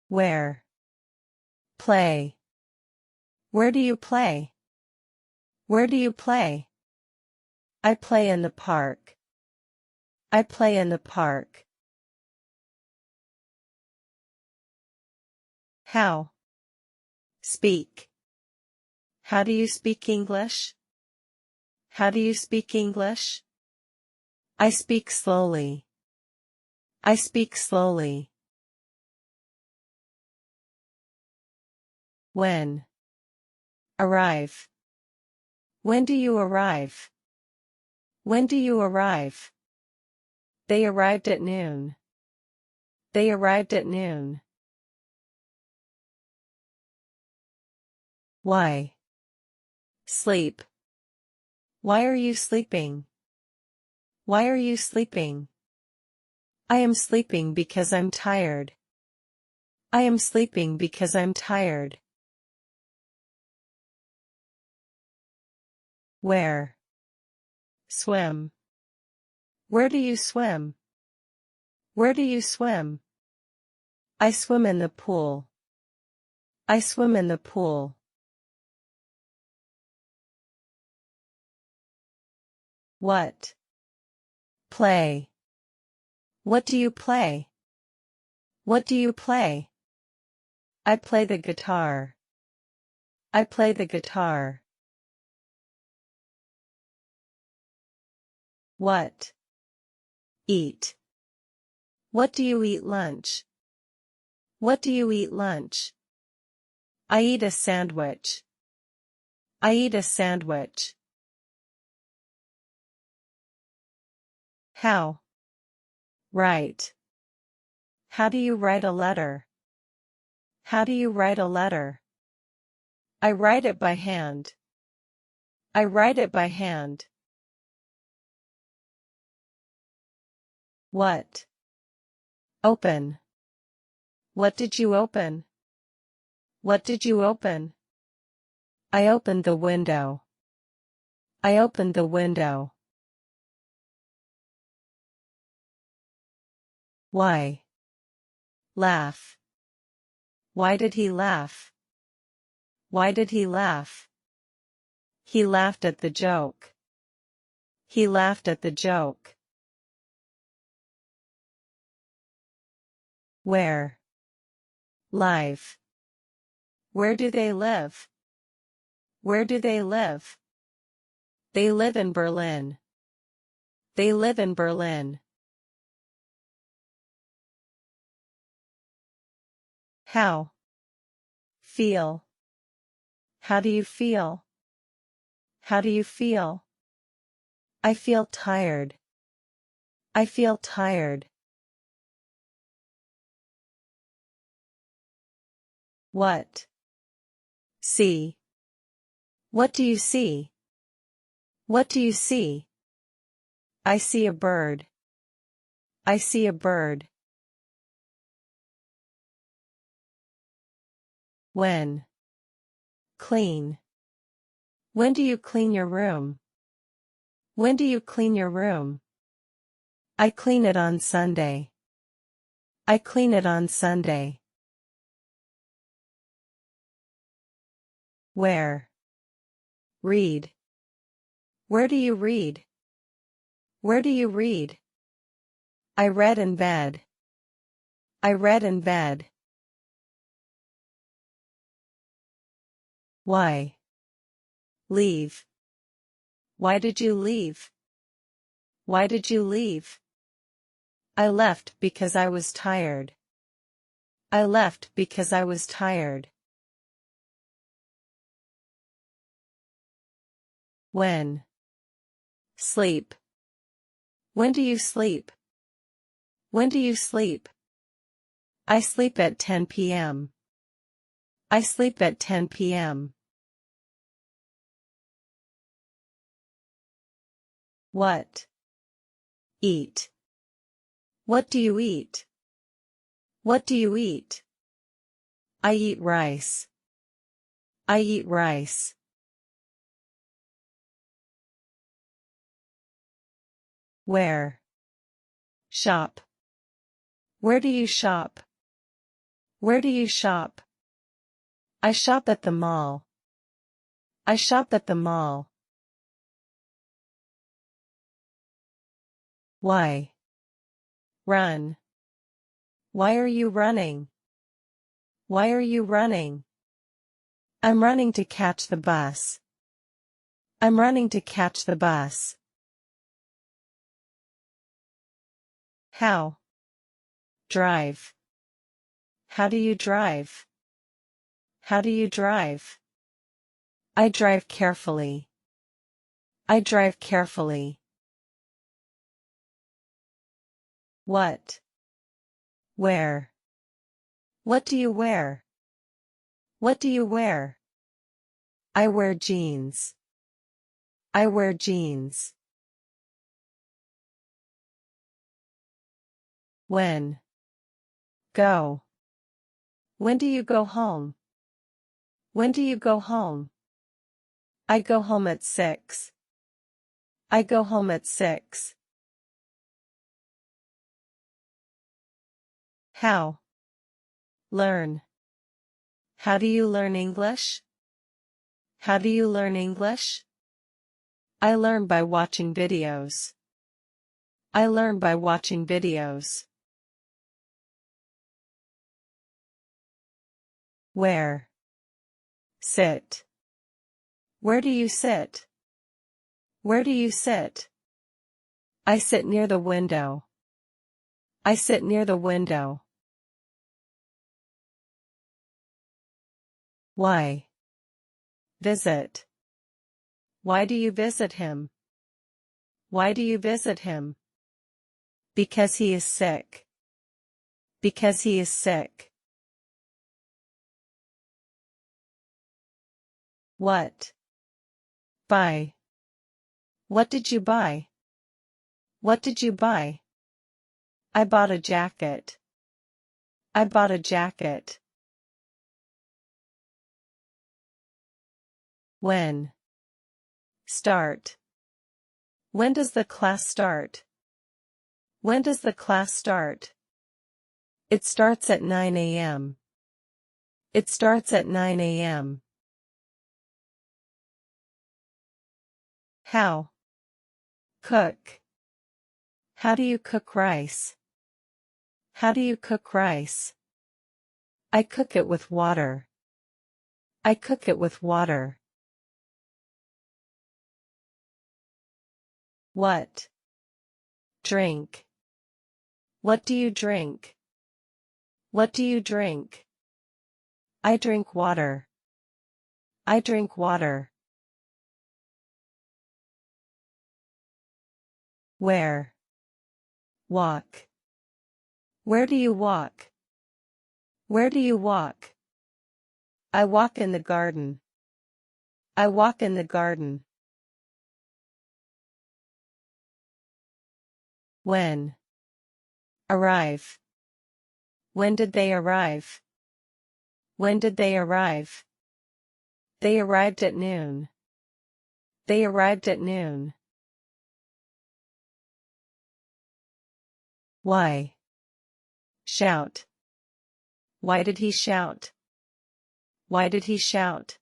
Where? Play. Where do you play? Where do you play? I play in the park. I play in the park. How? Speak. How do you speak English? How do you speak English? I speak slowly. I speak slowly. When? Arrive. When do you arrive? When do you arrive? They arrived at noon. They arrived at noon. Why? Sleep. Why are you sleeping? Why are you sleeping? I am sleeping because I'm tired. I am sleeping because I'm tired. Where? Swim. Where do you swim? Where do you swim? I swim in the pool. I swim in the pool. What? Play. What do you play? What do you play? I play the guitar. I play the guitar. What? Eat. What do you eat lunch? What do you eat lunch? I eat a sandwich. I eat a sandwich. How? Write. How do you write a letter? How do you write a letter? I write it by hand. I write it by hand. What? Open. What did you open? What did you open? I opened the window. I opened the window. Why? Laugh. Why did he laugh? Why did he laugh? He laughed at the joke. He laughed at the joke. Where? Live. Where do they live? Where do they live? They live in Berlin. They live in Berlin. How? Feel. How do you feel? How do you feel? I feel tired. I feel tired. What? See. What do you see? What do you see? I see a bird. I see a bird. When? Clean. When do you clean your room? When do you clean your room? I clean it on Sunday. I clean it on Sunday. Where? Read. Where do you read? Where do you read? I read in bed. I read in bed. Why? Leave. Why did you leave? Why did you leave? I left because I was tired. I left because I was tired. When? Sleep. When do you sleep? When do you sleep? I sleep at 10 p.m. I sleep at 10 p.m. What? Eat. What do you eat? What do you eat? I eat rice. I eat rice. Where? Shop. Where do you shop? Where do you shop? I shop at the mall. I shop at the mall. Why? Run. Why are you running? Why are you running? I'm running to catch the bus. I'm running to catch the bus. How? Drive. How do you drive? How do you drive? I drive carefully. I drive carefully. What? Where? What do you wear? What do you wear? I wear jeans. I wear jeans. When? Go. When do you go home? When do you go home? I go home at 6. I go home at 6. How? Learn. How do you learn English? How do you learn English? I learn by watching videos. I learn by watching videos. Where? Sit. Where do you sit? Where do you sit? I sit near the window. I sit near the window. Why? Visit. Why do you visit him? Why do you visit him? Because he is sick. Because he is sick. What? Buy. What did you buy? What did you buy? I bought a jacket. I bought a jacket. When? Start. When does the class start? When does the class start? It starts at 9 a.m. It starts at 9 a.m. How? Cook. How do you cook rice? How do you cook rice? I cook it with water. I cook it with water. What? Drink. What do you drink? What do you drink? I drink water. I drink water. Where? Walk. Where do you walk? Where do you walk? I walk in the garden. I walk in the garden. When? Arrive. When did they arrive? When did they arrive? They arrived at noon. They arrived at noon. Why? Shout. Why did he shout? Why did he shout?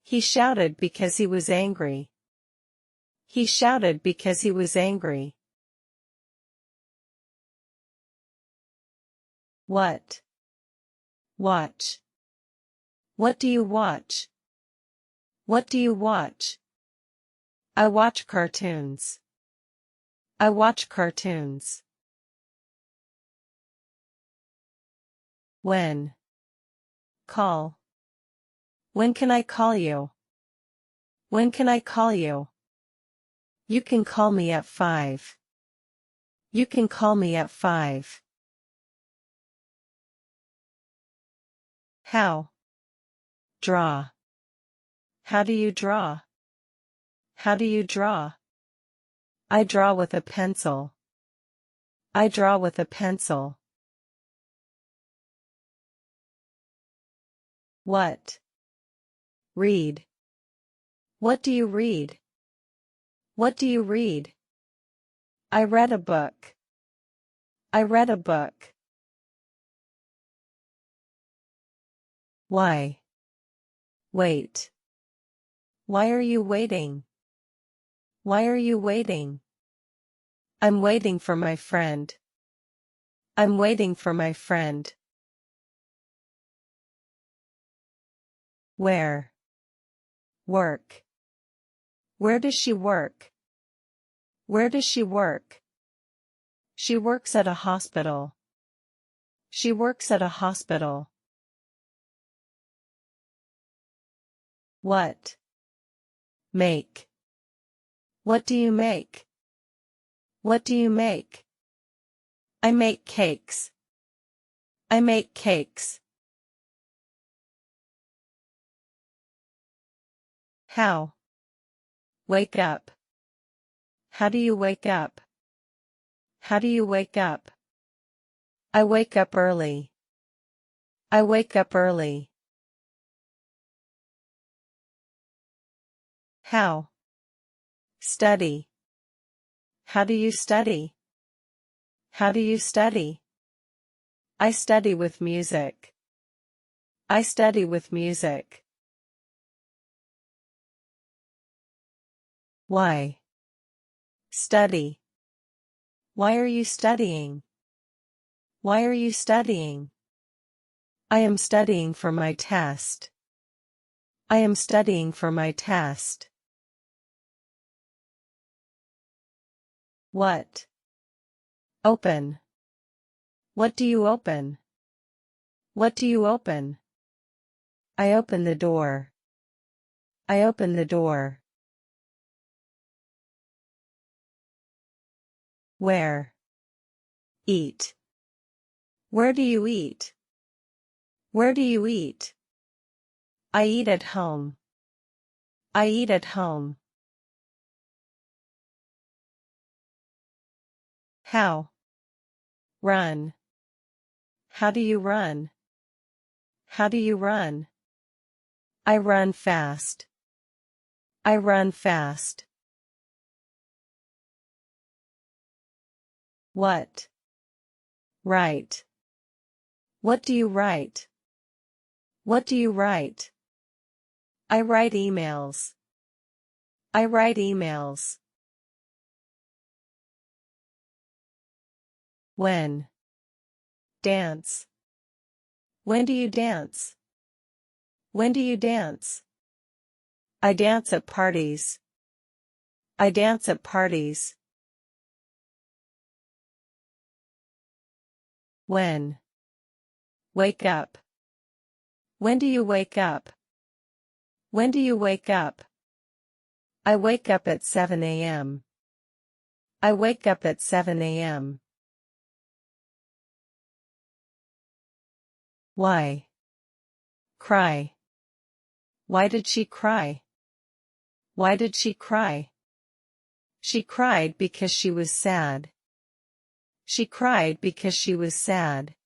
He shouted because he was angry. He shouted because he was angry. What? Watch. What do you watch? What do you watch? I watch cartoons. I watch cartoons. When? Call. When can I call you? When can I call you? You can call me at 5. You can call me at 5. How? Draw. How do you draw? How do you draw? I draw with a pencil. I draw with a pencil. What? Read. What do you read? What do you read? I read a book. I read a book. Why? Wait. Why are you waiting? Why are you waiting? I'm waiting for my friend. I'm waiting for my friend. Where? Work. Where does she work? Where does she work? She works at a hospital. She works at a hospital. What? Make. What do you make? What do you make? I make cakes. I make cakes. How? Wake up. How do you wake up? How do you wake up? I wake up early. I wake up early. How? Study. How do you study? How do you study? I study with music. I study with music. Why? Study. Why are you studying? Why are you studying? I am studying for my test. I am studying for my test. What? Open. What do you open? What do you open? I open the door. I open the door. Where? Eat. Where do you eat? Where do you eat? I eat at home. I eat at home. How? Run. How do you run? How do you run? I run fast. I run fast. What? Write. What do you write? What do you write? I write emails. I write emails. When? Dance. When do you dance? When do you dance? I dance at parties. I dance at parties. When? Wake up. When do you wake up? When do you wake up? I wake up at 7 a.m. I wake up at 7 a.m. Why? Cry. Why did she cry? Why did she cry? She cried because she was sad. She cried because she was sad.